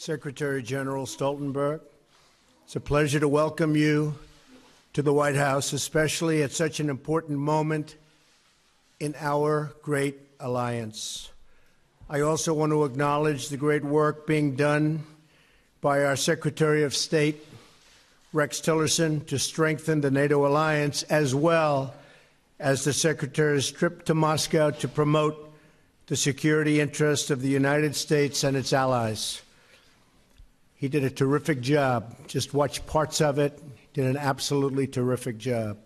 Secretary General Stoltenberg, it's a pleasure to welcome you to the White House, especially at such an important moment in our great alliance. I also want to acknowledge the great work being done by our Secretary of State, Rex Tillerson, to strengthen the NATO alliance, as well as the Secretary's trip to Moscow to promote the security interests of the United States and its allies. He did a terrific job. Just watch parts of it. He did an absolutely terrific job.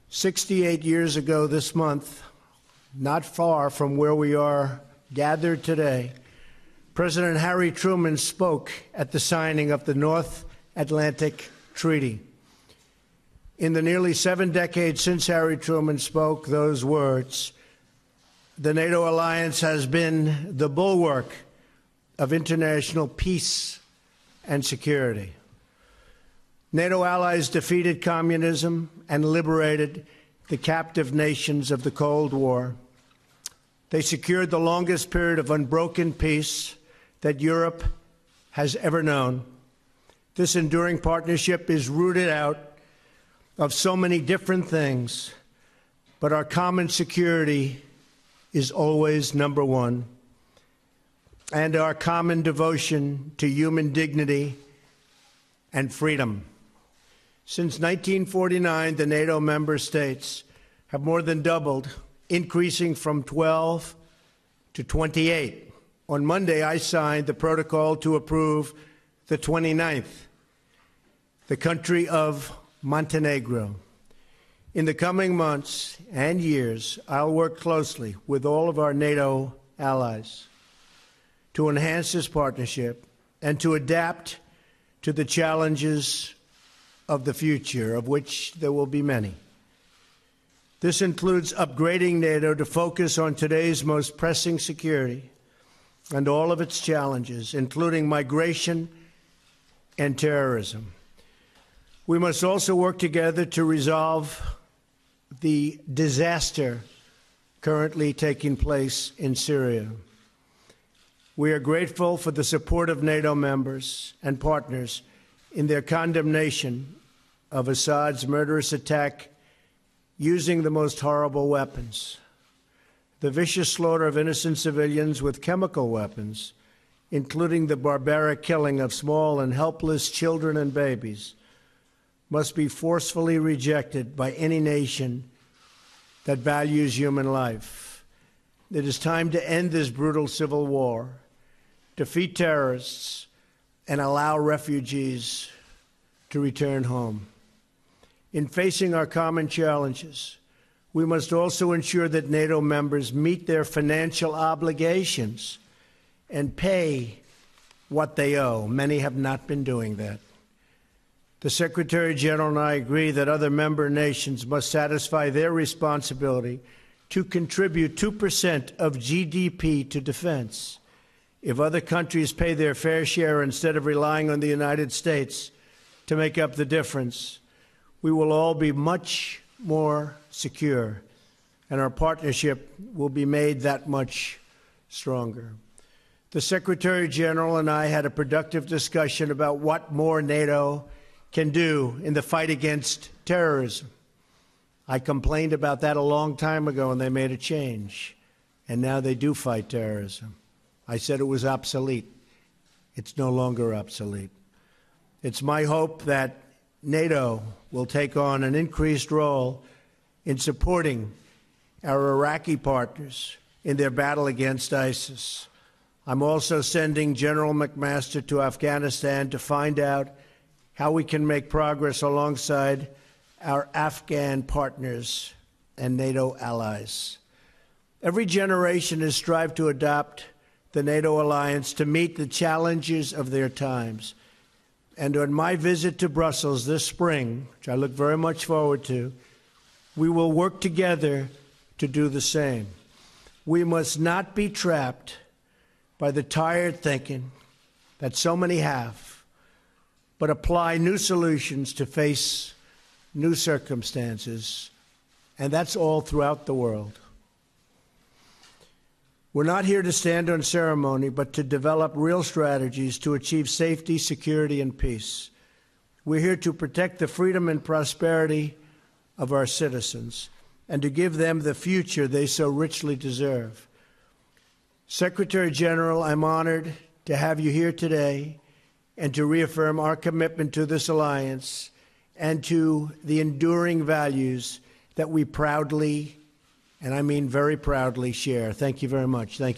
68 years ago this month, not far from where we are gathered today, President Harry Truman spoke at the signing of the North Atlantic Treaty. In the nearly 7 decades since Harry Truman spoke those words, the NATO alliance has been the bulwark of international peace and security. NATO allies defeated communism and liberated the captive nations of the Cold War. They secured the longest period of unbroken peace that Europe has ever known. This enduring partnership is rooted out of so many different things, but our common security is always number one, and our common devotion to human dignity and freedom. Since 1949, the NATO member states have more than doubled, increasing from 12 to 28. On Monday, I signed the protocol to approve the 29th, the country of Montenegro. In the coming months and years, I'll work closely with all of our NATO allies to enhance this partnership and to adapt to the challenges of the future, of which there will be many. This includes upgrading NATO to focus on today's most pressing security and all of its challenges, including migration and terrorism. We must also work together to resolve the disaster currently taking place in Syria. We are grateful for the support of NATO members and partners in their condemnation of Assad's murderous attack using the most horrible weapons. The vicious slaughter of innocent civilians with chemical weapons, including the barbaric killing of small and helpless children and babies, must be forcefully rejected by any nation that values human life. It is time to end this brutal civil war, defeat terrorists, and allow refugees to return home. In facing our common challenges, we must also ensure that NATO members meet their financial obligations and pay what they owe. Many have not been doing that. The Secretary General and I agree that other member nations must satisfy their responsibility to contribute 2% of GDP to defense. If other countries pay their fair share instead of relying on the United States to make up the difference, we will all be much more secure, and our partnership will be made that much stronger. The Secretary General and I had a productive discussion about what more NATO can do in the fight against terrorism. I complained about that a long time ago, and they made a change, and now they do fight terrorism. I said it was obsolete. It's no longer obsolete. It's my hope that NATO will take on an increased role in supporting our Iraqi partners in their battle against ISIS. I'm also sending General McMaster to Afghanistan to find out how we can make progress alongside our Afghan partners and NATO allies. Every generation has strived to adopt the NATO alliance to meet the challenges of their times. And on my visit to Brussels this spring, which I look very much forward to, we will work together to do the same. We must not be trapped by the tired thinking that so many have, but apply new solutions to face new circumstances, and that's all throughout the world. We're not here to stand on ceremony, but to develop real strategies to achieve safety, security, and peace. We're here to protect the freedom and prosperity of our citizens and to give them the future they so richly deserve. Secretary General, I'm honored to have you here today and to reaffirm our commitment to this alliance and to the enduring values that we proudly, and I mean very proudly, share. Thank you very much. Thank you.